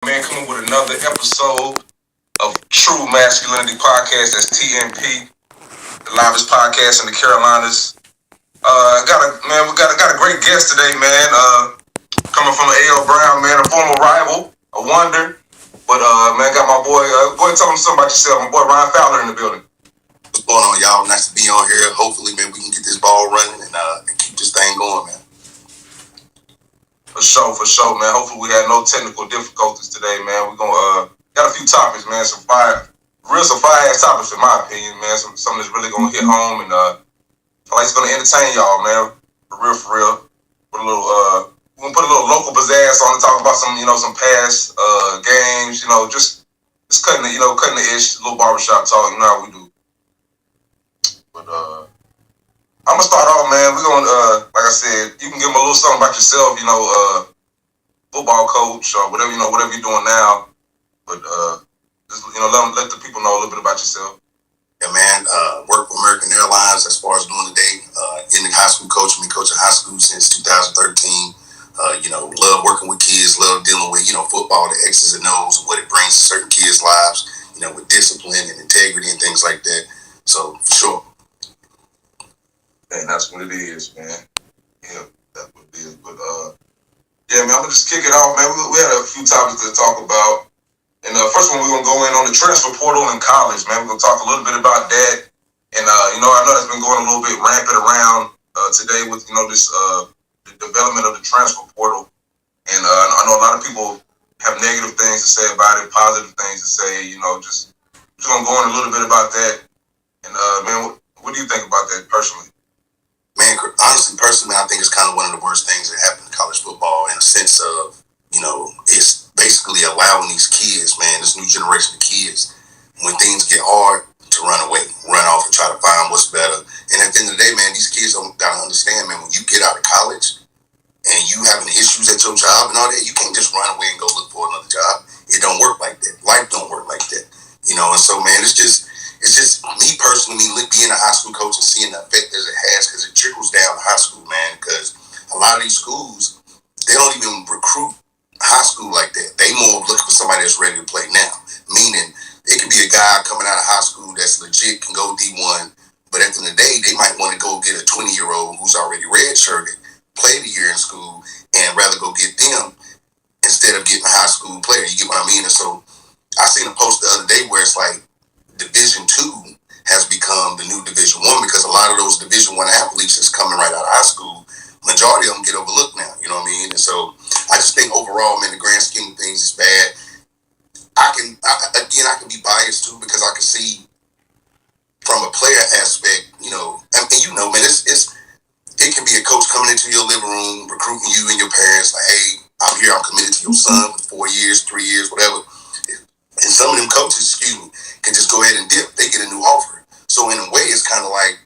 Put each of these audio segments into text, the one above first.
Man, coming with another episode of True Masculinity Podcast. That's TMP, the livest podcast in the Carolinas. We got a great guest today, man. Coming from A.L. Brown, man, a former rival, a wonder. But man, got my boy. Go ahead and tell him something about yourself. My boy Ryan Fowler in the building. What's going on, y'all? Nice to be on here. Hopefully, man, we can get this ball running and keep this thing going, man. For sure, man. Hopefully we had no technical difficulties today, man. We're gonna got a few topics, man. Some fire ass topics in my opinion, man. Something that's really gonna hit home and feel like it's gonna entertain y'all, man. For real. Put a little we're gonna put a little local pizzazz on and talk about some past games, just cutting the ish, a little barbershop talk, you know how we do. But I'm gonna start off, man. We're gonna, like I said, you can give them a little something about yourself, football coach or whatever you're doing now. But just let the people know a little bit about yourself. Yeah, man. Work for American Airlines as far as doing today. In the high school coaching, been coaching high school since 2013. Love working with kids, love dealing with football, the X's and O's, and what it brings to certain kids' lives. With discipline and integrity and things like that. So for sure. And that's what it is, man. Yeah, that's what it is. But yeah, man, I'm gonna just kick it off, man. We had a few topics to talk about. And first one, we're gonna go in on the transfer portal in college, man. We're gonna talk a little bit about that. And I know that's been going a little bit rampant around today with this the development of the transfer portal. And I know a lot of people have negative things to say about it, positive things to say. Just gonna go in a little bit about that. And man, what do you think about that personally? Man, honestly, personally, I think it's kind of one of the worst things that happened to college football in a sense of, it's basically allowing these kids, man, this new generation of kids, when things get hard, to run away, run off and try to find what's better. And at the end of the day, man, these kids don't got to understand, man, when you get out of college and you having issues at your job and all that, you can't just run away and go look for another job. It don't work like that. Life don't work like that. And so, man, it's just me personally, being a high school coach and seeing the effect that it has, because it trickles down to high school, man. Because a lot of these schools, they don't even recruit high school like that. They more looking for somebody that's ready to play now. Meaning, it could be a guy coming out of high school that's legit, can go D1, but at the end of the day, they might want to go get a 20-year-old who's already redshirted, played a year in school, and rather go get them instead of getting a high school player. You get what I mean? And so, I seen a post the other day where it's like, Division II has become the new Division I because a lot of those Division I athletes that's coming right out of high school, majority of them get overlooked now. You know what I mean? And so I just think overall, man, the grand scheme of things is bad. I can be biased too because I can see from a player aspect, man, it can be a coach coming into your living room, recruiting you and your parents, like, hey, I'm here, I'm committed to your son for 4 years, 3 years, whatever. And some of them coaches, can just go ahead and dip. They get a new offer. So in a way, it's kind of like,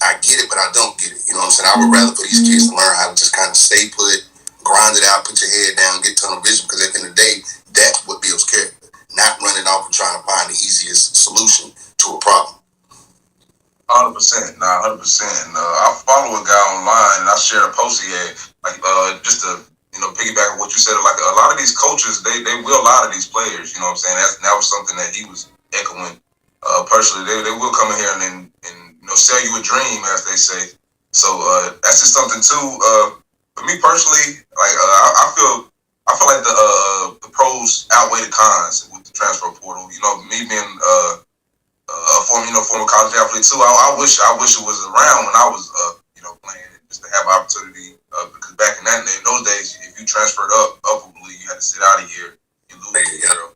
I get it, but I don't get it. You know what I'm saying? I would rather for these kids to learn how to just kind of stay put, grind it out, put your head down, get tunnel vision, because at the end of the day, that's what builds character. Not running off and trying to find the easiest solution to a problem. 100%. Nah, 100%. I follow a guy online and I shared a post he had, just to piggyback on what you said. Like a lot of these coaches, they will lie to these players. You know what I'm saying? That was something that he was echoing. Personally, they will come in here and sell you a dream, as they say. So that's just something too. For me personally, I feel like the pros outweigh the cons with the transfer portal. Me being former college athlete too. I wish it was around when I was playing, just to have opportunity. Because back in those days, if you transferred upwardly, you had to sit out a year. You lose a year.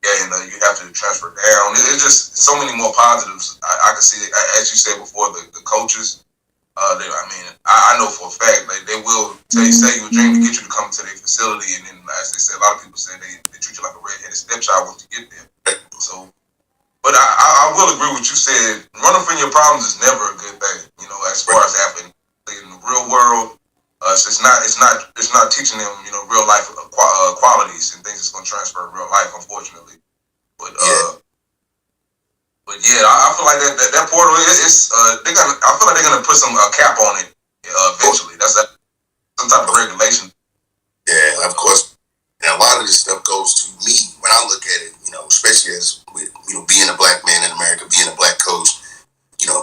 Yeah, and you have to transfer down. It's just so many more positives. I can see, as you said before, the coaches. I know for a fact they will sell you a dream to get you to come to their facility, and then as they said, a lot of people say they treat you like a redheaded stepchild once you get there. So, but I will agree with you said. Running from your problems is never a good thing. As far as happening in the real world. It's not teaching them real life qualities and things that's going to transfer in real life, unfortunately. But yeah, I feel like that portal is I feel like they're gonna put some cap on it eventually. That's some type of regulation. Yeah, of course. And a lot of this stuff goes to me when I look at it, especially as with, being a black man in America, being a black coach,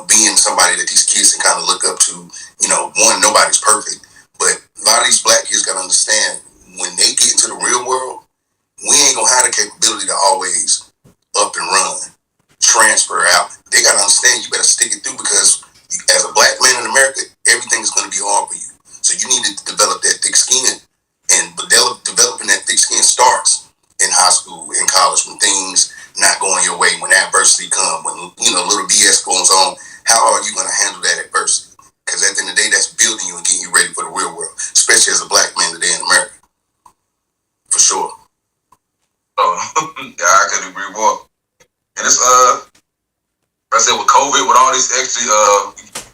being somebody that these kids can kind of look up to. One, nobody's perfect, but a lot of these black kids got to understand when they get into the real world, we ain't going to have the capability to always up and run, transfer out. They got to understand you better stick it through because as a black man in America, everything is going to be hard for you. So you need to develop that thick skin. And developing that thick skin starts in high school, in college, when things not going your way, when adversity comes, when little BS goes on. How are you going to handle that adversity? Because at the end of the day, that's building you and getting you ready for the real world, especially as a black man today in America, for sure. Oh, yeah, I couldn't agree more. And it's like I said, with COVID, with all these extra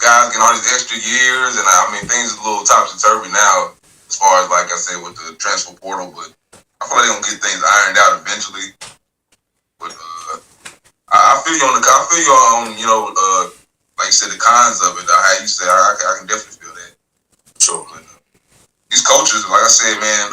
guys getting all these extra years, and I mean things are a little topsy turvy now. As far as, like I said, with the transfer portal, but I feel like they're gonna get things ironed out eventually. But I feel you on like you said, the cons of it. How you said, I can definitely feel that. Sure. But these coaches, like I said, man,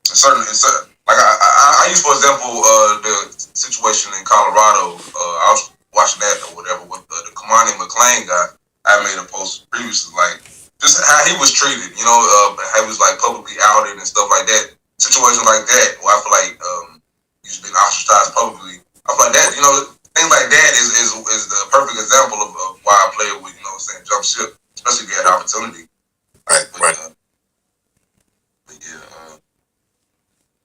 in certain like I use, for example, the situation in Colorado. I was watching that or whatever with the Kamani McLean guy. I made a post previously, like, just how he was treated, how he was like publicly outed and stuff like that. Situations like that, where I feel like he's been ostracized publicly. I feel like that, things like that is the perfect example of why a player would, jump ship, especially if you had the opportunity. Right, right. But yeah,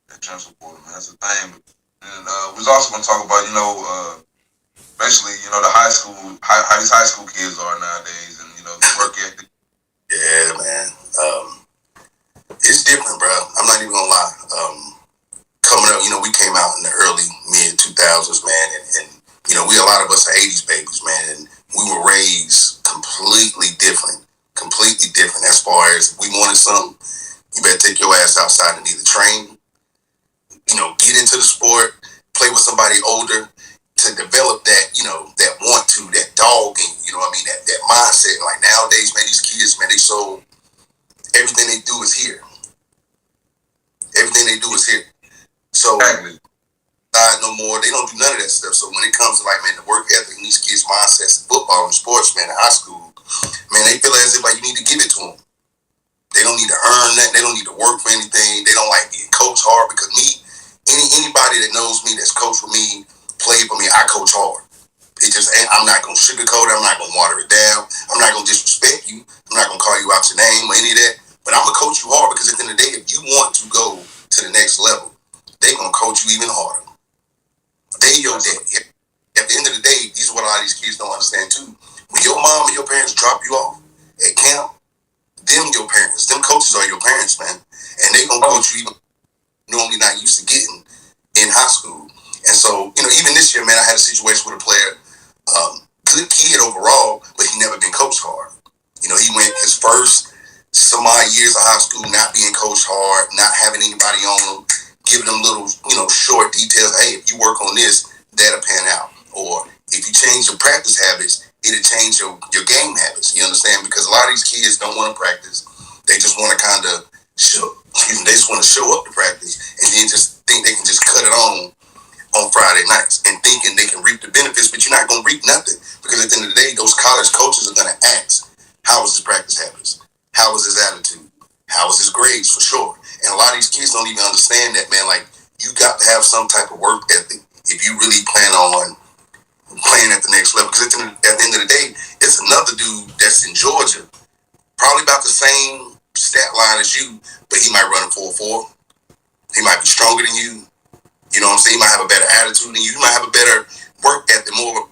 that transfer portal, man, that's a thing. And we was also going to talk about, especially, the high school, how these high school kids are nowadays, and the work ethic. Yeah, man. It's different, bro. I'm not even gonna lie. Coming up, we came out in the early mid 2000s, man, and we a lot of us are 80s babies, man, and we were raised completely different as far as if we wanted something, you better take your ass outside and either train, get into the sport, play with somebody older to develop that, that want to, that dog in you, that mindset. Like nowadays, man, these kids, man, they so, everything they do is here. Everything they do is here. So, no more, they don't do none of that stuff. So when it comes to like, man, the work ethic and these kids' mindsets, football and sports, man, in high school, man, they feel as if like you need to give it to them. They don't need to earn that. They don't need to work for anything. They don't like being coached hard because anybody that knows me, that's coached with me, played for me, I coach hard. It just ain't, I'm not going to sugarcoat it. I'm not going to water it down. I'm not going to disrespect you. I'm not going to call you out your name or any of that. But I'm going to coach you hard because at the end of the day, if you want to go to the next level, they're going to coach you even harder. They your daddy. At the end of the day, these is what a lot of these kids don't understand too. When your mom and your parents drop you off at camp, your parents, them coaches are your parents, man. And they going to coach you even normally not used to getting in high school. And so, even this year, man, I had a situation with a player, good kid overall, but he never been coached hard. He went his first some odd years of high school not being coached hard, not having anybody on him, giving them little, short details. Hey, if you work on this, that'll pan out. Or if you change your practice habits, it'll change your game habits. You understand? Because a lot of these kids don't want to practice. They just want to kind of they just want to show up to practice and then just think they can just cut it on Friday nights and thinking they can reap the benefits, but you're not going to reap nothing because at the end of the day, those college coaches are going to ask, how was his practice habits? How was his attitude? How was his grades, for sure? And a lot of these kids don't even understand that, man. Like, you got to have some type of work ethic if you really plan on playing at the next level. Because at the end of the day, it's another dude that's in Georgia, probably about the same stat line as you, but he might run a 4.4. He might be stronger than you. You know what I'm saying? He might have a better attitude than you. You might have a better work ethic, more,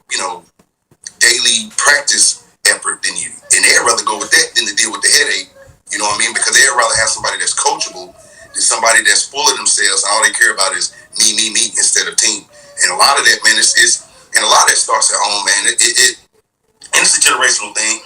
daily practice effort than you. And they'd rather go with that than to deal with the headache. You know what I mean? Because they'd rather have somebody that's coachable than somebody that's full of themselves and all they care about is me instead of team. And a lot of that, man, and a lot of that starts at home, man. And it's a generational thing.